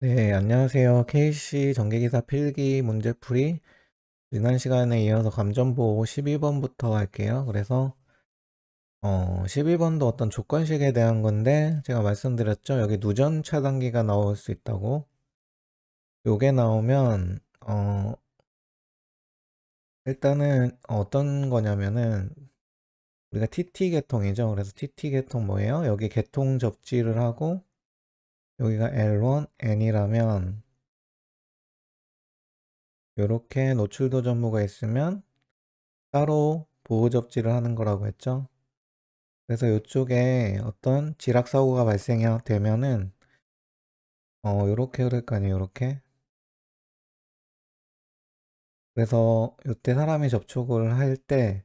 네, 안녕하세요. KC 전기기사 필기 문제풀이. 지난 시간에 이어서 감전보 12번부터 할게요. 그래서 12번도 어떤 조건식에 대한 건데 제가 말씀드렸죠. 여기 누전 차단기가 나올 수 있다고. 요게 나오면 일단은 어떤 거냐면은 우리가 TT 계통이죠. 그래서 TT 계통 뭐예요? 여기 계통 접지를 하고 여기가 L1, N이라면 요렇게 노출도 전부가 있으면 따로 보호 접지를 하는 거라고 했죠. 그래서 이쪽에 어떤 지락 사고가 발생되면은 요렇게 흐를 거 아니에요. 요렇게. 그래서 이때 사람이 접촉을 할 때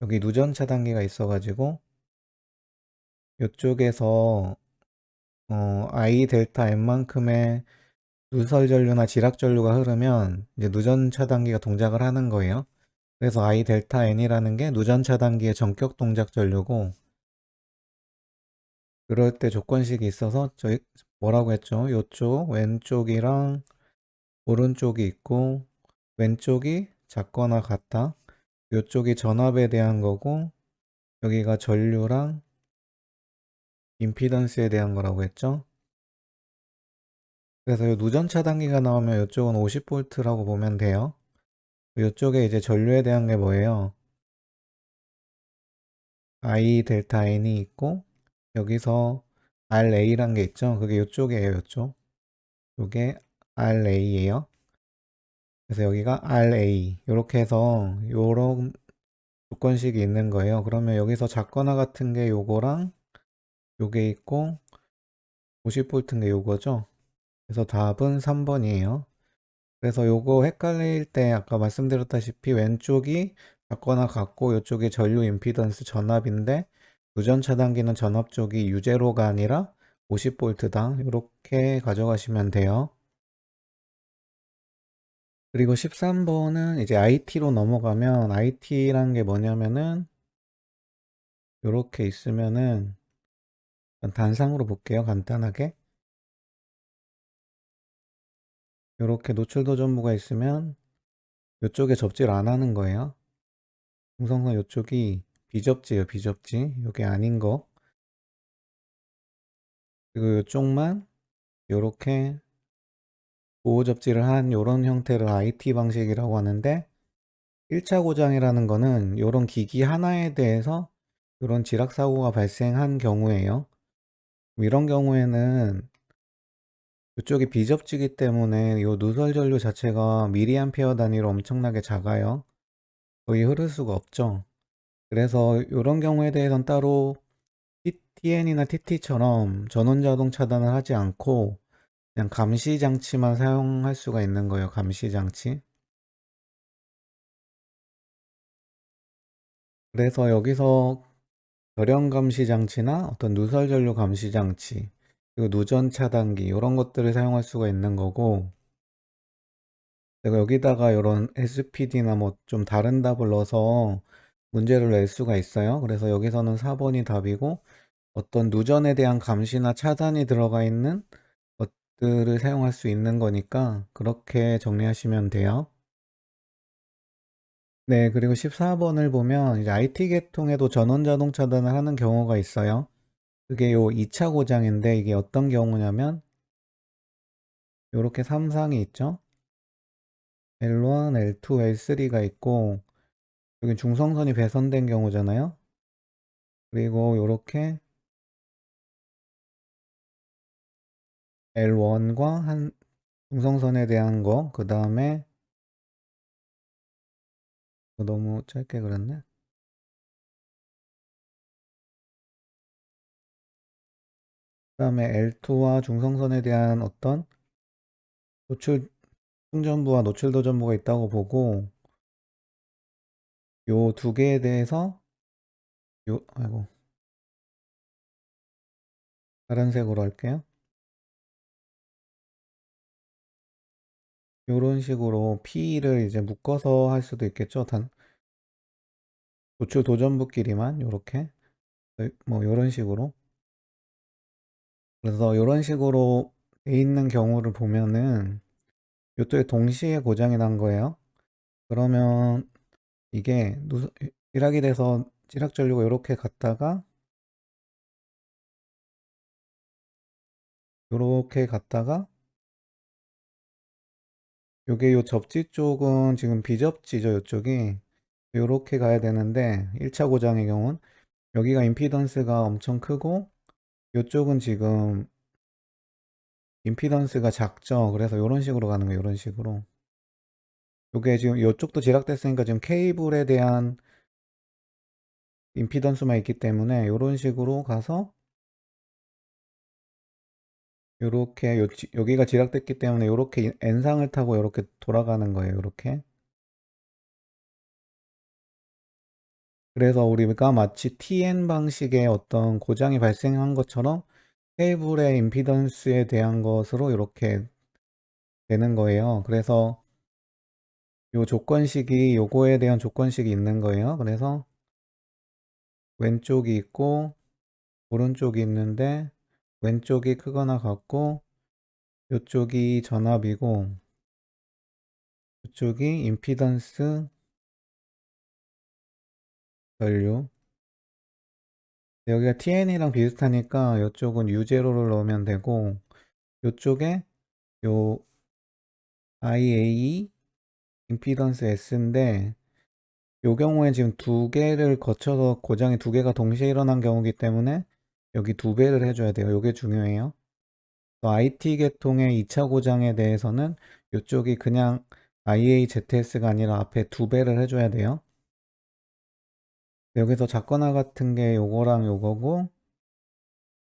여기 누전 차단기가 있어 가지고 이쪽에서 I 델타 N만큼의 누설 전류나 지락 전류가 흐르면 이제 누전 차단기가 동작을 하는 거예요. 그래서 I 델타 N이라는 게 누전 차단기의 전격 동작 전류고, 그럴 때 조건식이 있어서 저희 뭐라고 했죠? 이쪽 왼쪽이랑 오른쪽이 있고, 왼쪽이 작거나 같다. 이쪽이 전압에 대한 거고, 여기가 전류랑 임피던스에 대한 거라고 했죠. 그래서 이 누전 차단기가 나오면 이쪽은 50V라고 보면 돼요. 이쪽에 이제 전류에 대한 게 뭐예요? I 델타 N이 있고, 여기서 RA란 게 있죠. 그게 이쪽이에요. 이쪽. 이게 RA예요. 그래서 여기가 RA. 이렇게 해서 요런 조건식이 있는 거예요. 그러면 여기서 작거나 같은 게 요거랑 요게 있고 50V인 게 요거죠. 그래서 답은 3번이에요. 그래서 요거 헷갈릴 때 아까 말씀드렸다시피 왼쪽이 작거나 같고 요쪽이 전류 임피던스 전압인데, 누전 차단기는 전압 쪽이 유제로가 아니라 50V다. 이렇게 가져가시면 돼요. 그리고 13번은 이제 IT로 넘어가면, IT란 게 뭐냐면은 요렇게 있으면은 단상으로 볼게요. 간단하게. 요렇게 노출도 전부가 있으면 요쪽에 접지를 안 하는 거예요. 중성선 요쪽이 비접지예요. 비접지. 요게 아닌 거. 그리고 요쪽만 요렇게 보호 접지를 한 요런 형태를 IT 방식이라고 하는데, 1차 고장이라는 거는 요런 기기 하나에 대해서 요런 지락 사고가 발생한 경우에요. 이런 경우에는 이쪽이 비접지기 때문에 요 누설 전류 자체가 미리암페어 단위로 엄청나게 작아요. 거의 흐를 수가 없죠. 그래서 이런 경우에 대해서는 따로 TN이나 TT처럼 전원 자동 차단을 하지 않고 그냥 감시 장치만 사용할 수가 있는 거예요. 감시 장치. 그래서 여기서 결연 감시 장치나 어떤 누설 전류 감시 장치, 그리고 누전 차단기 이런 것들을 사용할 수가 있는 거고, 내가 여기다가 이런 SPD나 뭐 좀 다른 답을 넣어서 문제를 낼 수가 있어요. 그래서 여기서는 4번이 답이고, 어떤 누전에 대한 감시나 차단이 들어가 있는 것들을 사용할 수 있는 거니까 그렇게 정리하시면 돼요. 네, 그리고 14번을 보면 이제 IT 계통에도 전원 자동 차단을 하는 경우가 있어요. 그게 요 2차 고장인데, 이게 어떤 경우냐면 요렇게 3상이 있죠. L1, L2, L3가 있고, 여기 중성선이 배선된 경우잖아요. 그리고 요렇게 L1과 한 중성선에 대한 거, 그 다음에 너무 짧게 그렸네. 그 다음에 L2와 중성선에 대한 어떤 노출 충전부와 노출도 전부가 있다고 보고, 요 두 개에 대해서 아이고, 다른 색으로 할게요. 요런 식으로 P를 이제 묶어서 할 수도 있겠죠. 노출 도전부끼리만 요렇게 뭐 요런 식으로. 그래서 요런 식으로 돼 있는 경우를 보면은 이쪽에 동시에 고장이 난 거예요. 그러면 이게 찌락이 돼서 찌락 전류가 이렇게 갔다가 요렇게 갔다가 요게 요 접지 쪽은 지금 비접지죠, 요쪽이. 요렇게 가야 되는데 1차 고장의 경우는 여기가 임피던스가 엄청 크고 요쪽은 지금 임피던스가 작죠. 그래서 요런 식으로 가는 거예요. 요런 식으로. 요게 지금 요쪽도 지락됐으니까 지금 케이블에 대한 임피던스만 있기 때문에 요런 식으로 가서 요렇게 여기가 지락됐기 때문에 요렇게 N상을 타고 요렇게 돌아가는 거예요. 요렇게. 그래서 우리가 마치 TN 방식의 어떤 고장이 발생한 것처럼 케이블의 임피던스에 대한 것으로 이렇게 되는 거예요. 그래서 요 조건식이 요거에 대한 조건식이 있는 거예요. 그래서 왼쪽이 있고 오른쪽이 있는데 왼쪽이 크거나 같고 요쪽이 전압이고 이쪽이 임피던스 전류. 여기가 TN이랑 비슷하니까 이쪽은 U0를 넣으면 되고 이쪽에 요 IA 임피던스 S인데 요 경우에 지금 두 개를 거쳐서 고장이 두 개가 동시에 일어난 경우이기 때문에 여기 두 배를 해줘야 돼요. 요게 중요해요. IT 계통의 2차 고장에 대해서는 이쪽이 그냥 IAZS가 아니라 앞에 두 배를 해줘야 돼요. 여기서 작거나 같은 게 요거랑 요거고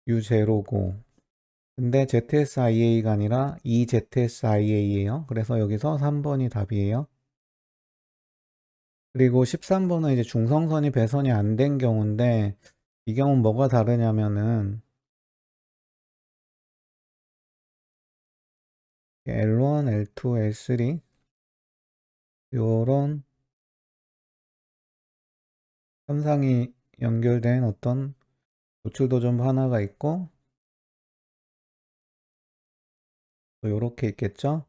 U0고 근데 ZSIA가 아니라 EZSIA예요. 그래서 여기서 3번이 답이에요. 그리고 13번은 이제 중성선이 배선이 안 된 경우인데 이 경우는 뭐가 다르냐면은 L1, L2, L3 요런 현상이 연결된 어떤 노출도전부 하나가 있고 또 요렇게 있겠죠.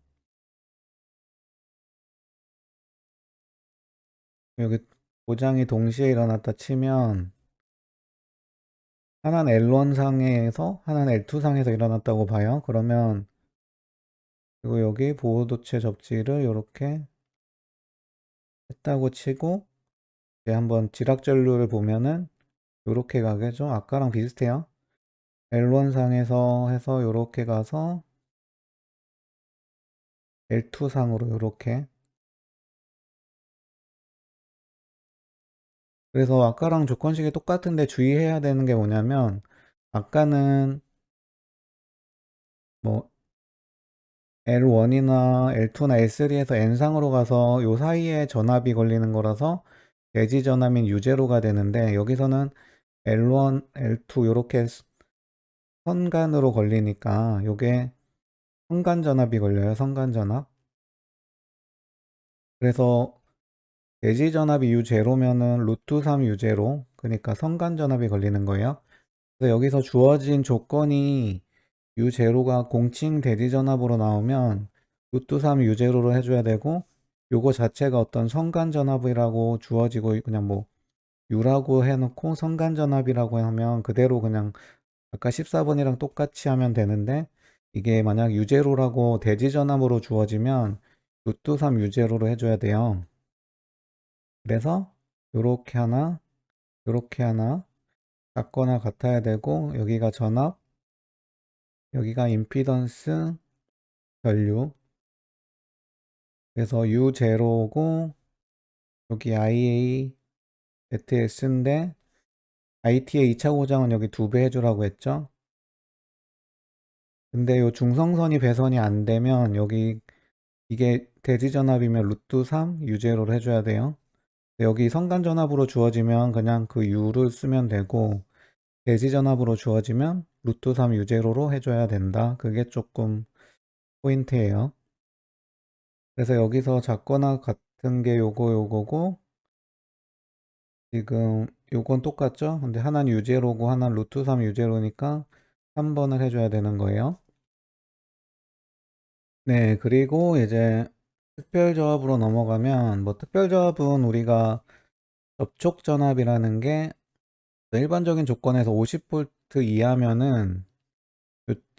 여기 고장이 동시에 일어났다 치면 하나는 L1 상에서 하나는 L2 상에서 일어났다고 봐요. 그러면 그리고 여기 보호도체 접지를 이렇게 했다고 치고 이제 한번 지락전류를 보면은 요렇게 가겠죠. 아까랑 비슷해요. L1 상에서 해서 요렇게 가서 L2 상으로 요렇게. 그래서 아까랑 조건식이 똑같은데 주의해야 되는 게 뭐냐면 아까는 뭐 L1이나 L2나 L3에서 N상으로 가서 요 사이에 전압이 걸리는 거라서 대지 전압인 U0가 되는데 여기서는 L1, L2 요렇게 선간으로 걸리니까 요게 선간 전압이 걸려요. 선간 전압. 그래서 대지 전압이 U0면은 루트 3 U0 그러니까 선간 전압이 걸리는 거예요. 그래서 여기서 주어진 조건이 U0가 공칭 대지 전압으로 나오면 루트 3 U0로 해줘야 되고 요거 자체가 어떤 선간 전압이라고 주어지고 그냥 뭐 U라고 해놓고 선간 전압이라고 하면 그대로 그냥 아까 14번이랑 똑같이 하면 되는데 이게 만약 U0라고 대지 전압으로 주어지면 루트 3 U0로 해줘야 돼요. 그래서 요렇게 하나 요렇게 하나 같거나 같아야 되고 여기가 전압 여기가 임피던스 전류 그래서 U0고 여기 IA ZS인데 IT의 2차 고장은 여기 두 배 해주라고 했죠. 근데 요 중성선이 배선이 안 되면 여기 이게 대지전압이면 루트 3 U0를 해줘야 돼요. 여기 선간전압으로 주어지면 그냥 그 U를 쓰면 되고 대지전압으로 주어지면 루트 3 U0로 해줘야 된다. 그게 조금 포인트예요. 그래서 여기서 작거나 같은 게 요거고 지금 요건 똑같죠? 근데 하나는 U0고 하나는 루트 3 U0니까 3번을 해줘야 되는 거예요. 네, 그리고 이제 특별조합으로 넘어가면, 뭐 특별조합은 우리가 접촉전압이라는 게 일반적인 조건에서 50V 이하면은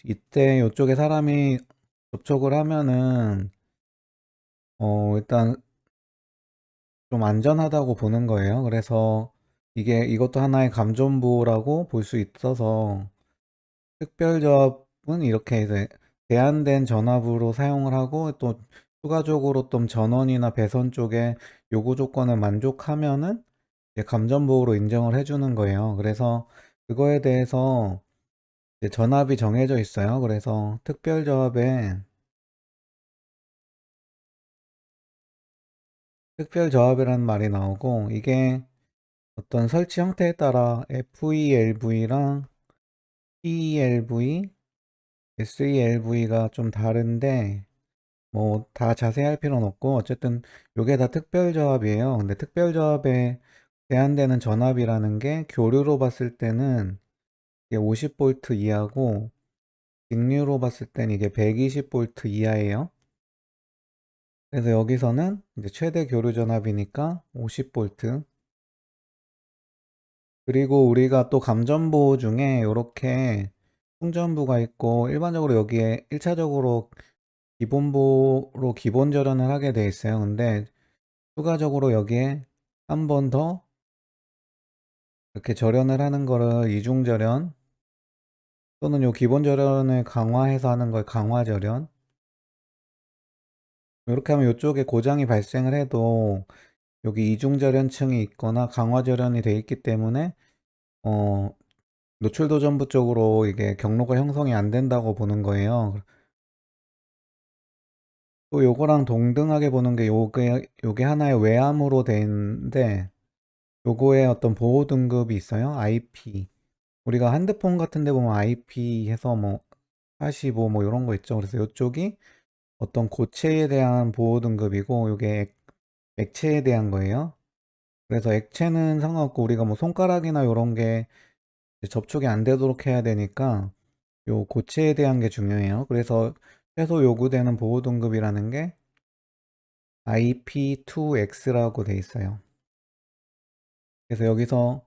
이때 이쪽에 사람이 접촉을 하면은 일단 좀 안전하다고 보는 거예요. 그래서 이것도 하나의 감전보호라고 볼 수 있어서 특별조합은 이렇게 이제 제한된 전압으로 사용을 하고, 또 추가적으로 좀 전원이나 배선 쪽에 요구 조건을 만족하면은 이제 감전보호로 인정을 해주는 거예요. 그래서 그거에 대해서 이제 전압이 정해져 있어요. 그래서 특별조합이라는 말이 나오고, 이게 어떤 설치 형태에 따라 FELV랑 PELV, SELV가 좀 다른데, 뭐 다 자세히 할 필요는 없고, 어쨌든 요게 다 특별조합이에요. 근데 특별조합에 제한되는 전압이라는 게 교류로 봤을 때는 이게 50V 이하고, 직류로 봤을 땐 이게 120V 이하예요. 그래서 여기서는 이제 최대 교류 전압이니까 50V. 그리고 우리가 또 감전보 중에 이렇게 충전부가 있고, 일반적으로 여기에 1차적으로 기본보로 기본 절연을 하게 돼 있어요. 근데 추가적으로 여기에 한 번 더 이렇게 절연을 하는 거를 이중 절연, 또는 요 기본 절연을 강화해서 하는 걸 강화 절연. 이렇게 하면 이쪽에 고장이 발생을 해도 여기 이중 절연층이 있거나 강화 절연이 돼 있기 때문에 어 노출도 전부 쪽으로 이게 경로가 형성이 안 된다고 보는 거예요. 또 요거랑 동등하게 보는 게 요게 하나의 외암으로 돼 있는데, 요거에 어떤 보호 등급이 있어요. IP. 우리가 핸드폰 같은 데 보면 IP 해서 뭐 45 뭐 이런 거 있죠. 그래서 요쪽이 어떤 고체에 대한 보호 등급이고, 요게 액체에 대한 거예요. 그래서 액체는 상관없고, 우리가 뭐 손가락이나 요런 게 접촉이 안 되도록 해야 되니까 요 고체에 대한 게 중요해요. 그래서 최소 요구되는 보호 등급이라는 게 IP2X라고 돼 있어요. 그래서 여기서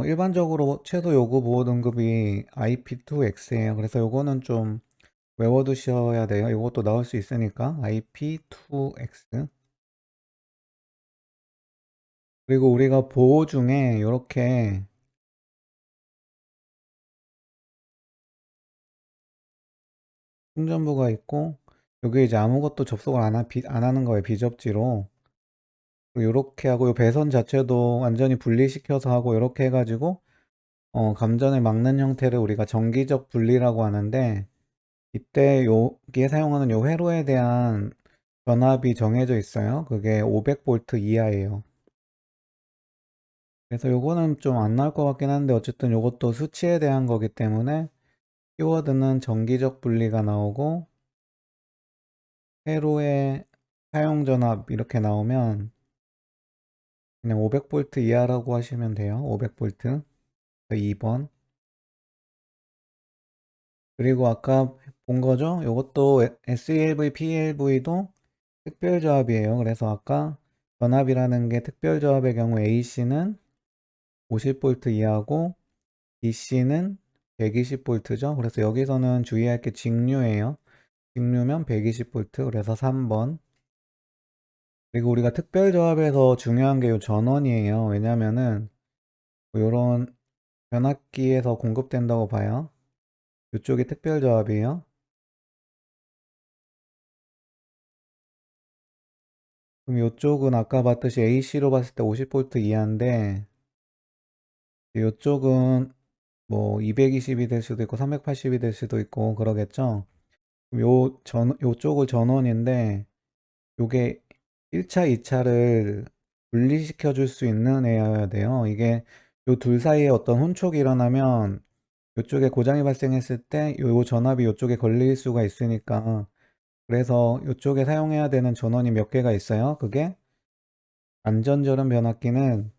일반적으로 최소 요구 보호 등급이 IP2X예요. 그래서 요거는 좀 외워두셔야 돼요. 이것도 나올 수 있으니까 IP2X. 그리고 우리가 보호 중에 이렇게 충전부가 있고, 여기 이제 아무것도 접속을 안 하는 거예요. 비접지로. 이렇게 하고, 요 배선 자체도 완전히 분리시켜서 하고, 이렇게 해가지고 감전을 막는 형태를 우리가 정기적 분리라고 하는데, 이때 여기에 사용하는 요 회로에 대한 전압이 정해져 있어요. 그게 500V 이하예요. 그래서 요거는 좀 안 나올 것 같긴 한데, 어쨌든 요것도 수치에 대한 거기 때문에 키워드는 정기적 분리가 나오고, 회로의 사용 전압 이렇게 나오면 그냥 500V 이하라고 하시면 돼요. 500V. 2번. 그리고 아까 본 거죠? 요것도 SELV, PLV도 특별조합이에요. 그래서 아까 전압이라는 게 특별조합의 경우 AC는 50V 이하고 DC는 120V죠. 그래서 여기서는 주의할 게 직류예요. 직류면 120V. 그래서 3번. 그리고 우리가 특별조합에서 중요한 게 요 전원이에요. 왜냐면은 요런 변압기에서 공급된다고 봐요. 이쪽이 특별조합이에요. 그럼 이쪽은 아까 봤듯이 AC로 봤을 때 50V 이하인데, 이쪽은 뭐 220이 될 수도 있고 380이 될 수도 있고 그러겠죠. 그럼 요쪽을 전원인데, 요게 1차, 2차를 분리시켜 줄 수 있는 애여야 돼요. 이게 요 둘 사이에 어떤 혼촉이 일어나면 요쪽에 고장이 발생했을 때 요 전압이 요쪽에 걸릴 수가 있으니까, 그래서 요쪽에 사용해야 되는 전원이 몇 개가 있어요. 그게 안전절연 변압기는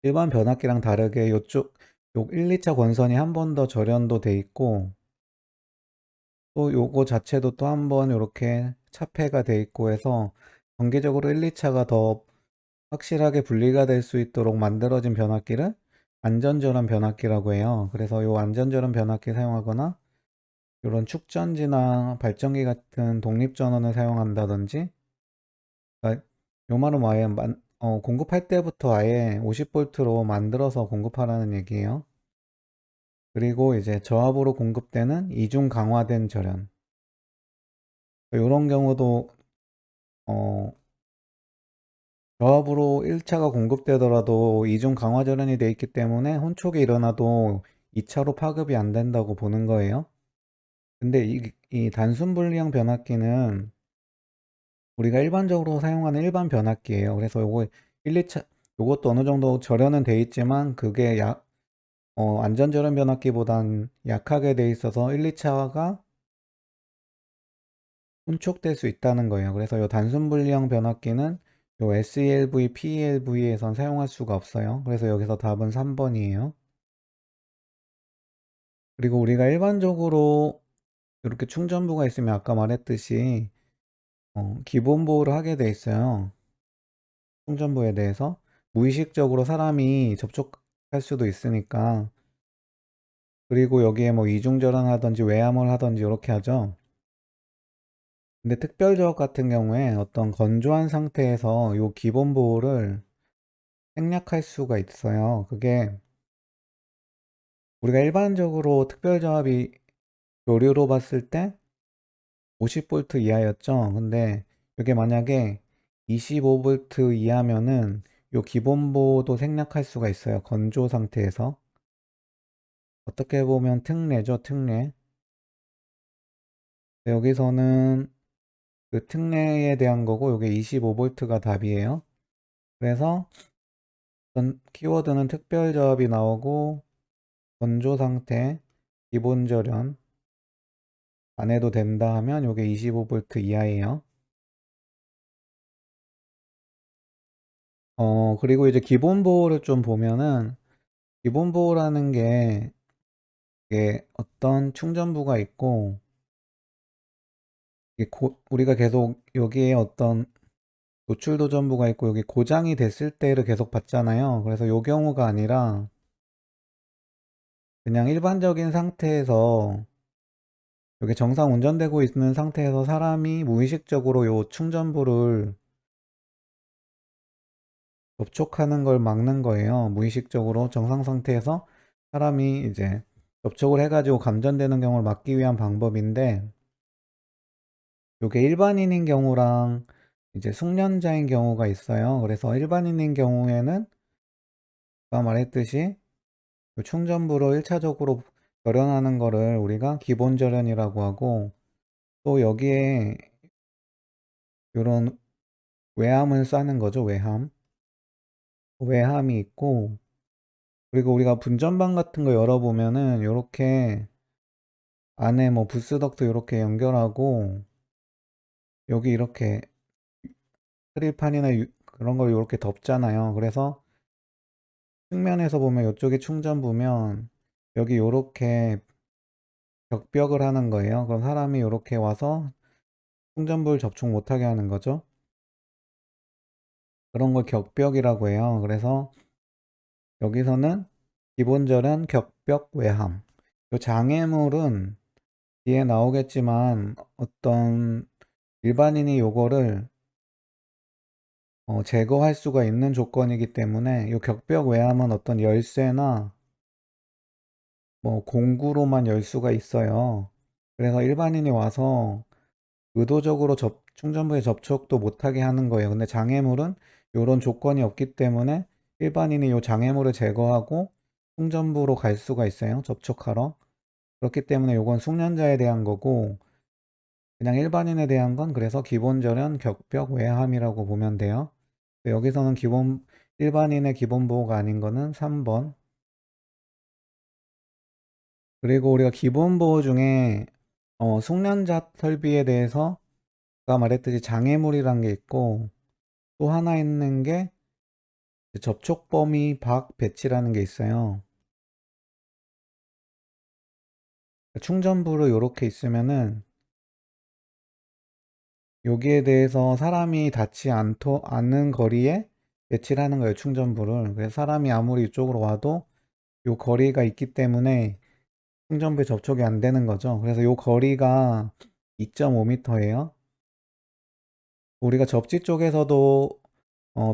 일반 변압기랑 다르게 요쪽 요 1, 2차 권선이 한 번 더 절연도 돼 있고, 또 요거 자체도 또 한번 요렇게 차폐가 돼 있고 해서 정기적으로 1, 2차가 더 확실하게 분리가 될 수 있도록 만들어진 변압기를 안전전원 변압기라고 해요. 그래서 요 안전전원 변압기 사용하거나 요런 축전지나 발전기 같은 독립전원을 사용한다든지, 그러니까 요 말은 아예 공급할 때부터 아예 50V로 만들어서 공급하라는 얘기예요. 그리고 이제 저압으로 공급되는 이중 강화된 절연. 요런 경우도 어 저압으로 1차가 공급되더라도 이중 강화 절연이 돼 있기 때문에 혼촉이 일어나도 2차로 파급이 안 된다고 보는 거예요. 근데 이 단순 분리형 변압기는 우리가 일반적으로 사용하는 일반 변압기예요. 그래서 요거 1, 2차 요것도 어느 정도 절연은 돼 있지만 그게 안전 절연 변압기보단 약하게 돼 있어서 1, 2차가 혼촉될 수 있다는 거예요. 그래서 요 단순 분리형 변압기는 요 SELV, PELV에선 사용할 수가 없어요. 그래서 여기서 답은 3번이에요. 그리고 우리가 일반적으로 이렇게 충전부가 있으면 아까 말했듯이 기본 보호를 하게 돼 있어요. 충전부에 대해서 무의식적으로 사람이 접촉할 수도 있으니까. 그리고 여기에 뭐 이중절연하든지 외암을 하든지 이렇게 하죠. 근데 특별조합 같은 경우에 어떤 건조한 상태에서 요 기본 보호를 생략할 수가 있어요. 그게 우리가 일반적으로 특별조합이 교류로 봤을 때 50V 이하였죠. 근데 이게 만약에 25V 이하면은 요 기본 보호도 생략할 수가 있어요. 건조 상태에서. 어떻게 보면 특례죠, 특례. 여기서는 그 특례에 대한 거고 요게 25V가 답이에요. 그래서 키워드는 특별조합이 나오고 건조 상태, 기본 절연 안 해도 된다 하면 요게 25V 이하예요. 그리고 이제 기본 보호를 좀 보면은 기본 보호라는 게 이게 어떤 충전부가 있고 이게 우리가 계속 여기에 어떤 노출 도전부가 있고 여기 고장이 됐을 때를 계속 봤잖아요. 그래서 요 경우가 아니라 그냥 일반적인 상태에서 여기 정상 운전되고 있는 상태에서 사람이 무의식적으로 요 충전부를 접촉하는 걸 막는 거예요. 무의식적으로 정상 상태에서 사람이 이제 접촉을 해가지고 감전되는 경우를 막기 위한 방법인데, 요게 일반인인 경우랑 이제 숙련자인 경우가 있어요. 그래서 일반인인 경우에는 아까 말했듯이 요 충전부로 1차적으로 절연하는 거를 우리가 기본 절연이라고 하고, 또 여기에 요런 외함을 싸는 거죠. 외함이 있고, 그리고 우리가 분전방 같은 거 열어보면은 요렇게 안에 뭐 부스덕트 이렇게 연결하고 여기 이렇게 크릴판이나 그런 걸 이렇게 덮잖아요. 그래서 측면에서 보면 이쪽이 충전부면 여기 이렇게 벽벽을 하는 거예요. 그럼 사람이 이렇게 와서 충전부를 접촉 못하게 하는 거죠. 그런 걸 격벽이라고 해요. 그래서 여기서는 기본절은 격벽 외함. 이 장애물은 뒤에 나오겠지만 어떤 일반인이 요거를 제거할 수가 있는 조건이기 때문에 이 격벽 외함은 어떤 열쇠나 뭐 공구로만 열 수가 있어요. 그래서 일반인이 와서 의도적으로 충전부에 접촉도 못하게 하는 거예요. 근데 장애물은 이런 조건이 없기 때문에 일반인이 이 장애물을 제거하고 충전부로 갈 수가 있어요. 접촉하러. 그렇기 때문에 이건 숙련자에 대한 거고, 그냥 일반인에 대한 건 그래서 기본절연 격벽 외함이라고 보면 돼요. 여기서는 일반인의 기본 보호가 아닌 거는 3번. 그리고 우리가 기본 보호 중에 숙련자 설비에 대해서 아까 말했듯이 장애물이란 게 있고, 또 하나 있는 게 접촉 범위 밖 배치라는 게 있어요. 충전부를 이렇게 있으면은 여기에 대해서 사람이 닿지 않는 거리에 배치를 하는 거예요, 충전부를. 그래서 사람이 아무리 이쪽으로 와도 요 거리가 있기 때문에 충전부에 접촉이 안 되는 거죠. 그래서 요 거리가 2.5m예요. 우리가 접지 쪽에서도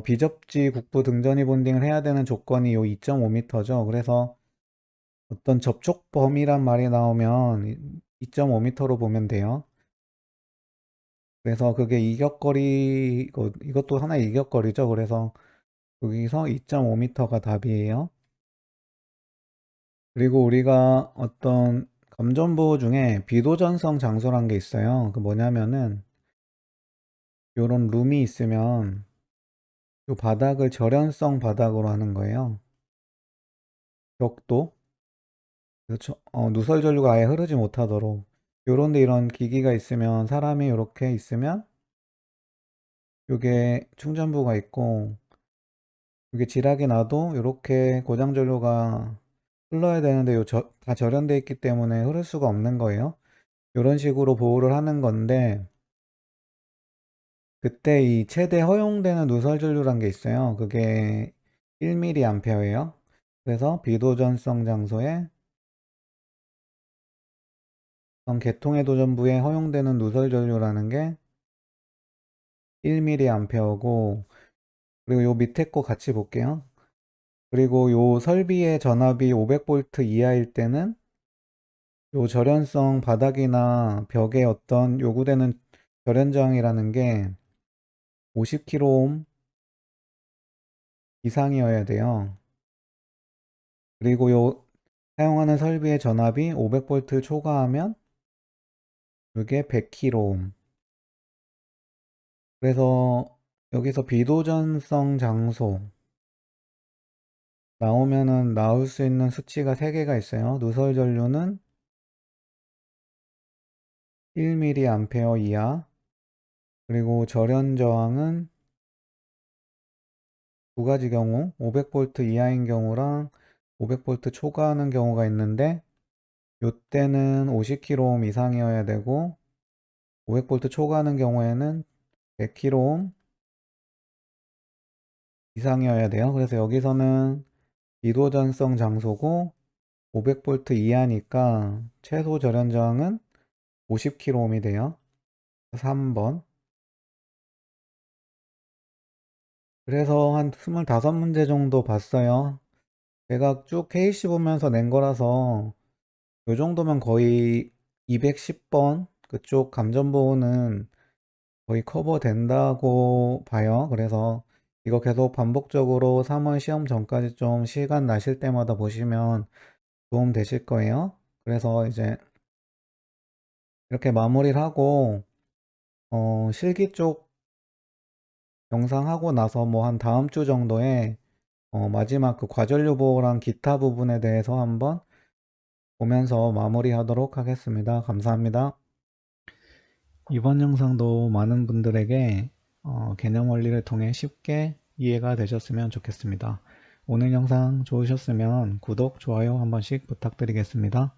비접지 국부 등전이 본딩을 해야 되는 조건이 요 2.5m죠. 그래서 어떤 접촉 범위란 말이 나오면 2.5m로 보면 돼요. 그래서 그게 이격거리, 이것도 하나의 이격거리죠. 그래서 여기서 2.5m가 답이에요. 그리고 우리가 어떤 감전보호 중에 비도전성 장소란 게 있어요. 그 뭐냐면은 요런 룸이 있으면 요 바닥을 절연성 바닥으로 하는 거예요. 벽도. 그래서 누설 전류가 아예 흐르지 못하도록. 요런데 이런 기기가 있으면 사람이 이렇게 있으면 요게 충전부가 있고 이게 지락이 나도 이렇게 고장 전류가 흘러야 되는데 다 절연돼 있기 때문에 흐를 수가 없는 거예요. 이런 식으로 보호를 하는 건데 그때 이 최대 허용되는 누설 전류란 게 있어요. 그게 1mA예요. 그래서 비도전성 장소에 개통해 도전부에 허용되는 누설 전류라는 게 1mA고 그리고 요 밑에 거 같이 볼게요. 그리고 요 설비의 전압이 500V 이하일 때는 요 절연성 바닥이나 벽에 어떤 요구되는 절연 저항이라는 게 50kΩ 이상이어야 돼요. 그리고 요 사용하는 설비의 전압이 500V 초과하면 이게 100kΩ. 그래서 여기서 비도전성 장소 나오면은 나올 수 있는 수치가 3개가 있어요. 누설 전류는 1mA 이하, 그리고 절연 저항은 두 가지 경우 500V 이하인 경우랑 500V 초과하는 경우가 있는데 요때는 50kΩ 이상이어야 되고 500V 초과하는 경우에는 100kΩ 이상이어야 돼요. 그래서 여기서는 비도전성 장소고 500V 이하니까 최소 절연 저항은 50kΩ이 돼요. 3번. 그래서 한 25문제 정도 봤어요. 제가 쭉 케이시 보면서 낸 거라서 요 정도면 거의 210번 그쪽 감전보호는 거의 커버 된다고 봐요. 그래서 이거 계속 반복적으로 3월 시험 전까지 좀 시간 나실 때마다 보시면 도움 되실 거예요. 그래서 이제 이렇게 마무리를 하고 실기 쪽 영상 하고 나서 뭐 한 다음 주 정도에 마지막 그 과전류 보호랑 기타 부분에 대해서 한번 보면서 마무리하도록 하겠습니다. 감사합니다. 이번 영상도 많은 분들에게 개념 원리를 통해 쉽게 이해가 되셨으면 좋겠습니다. 오늘 영상 좋으셨으면 구독, 좋아요 한 번씩 부탁드리겠습니다.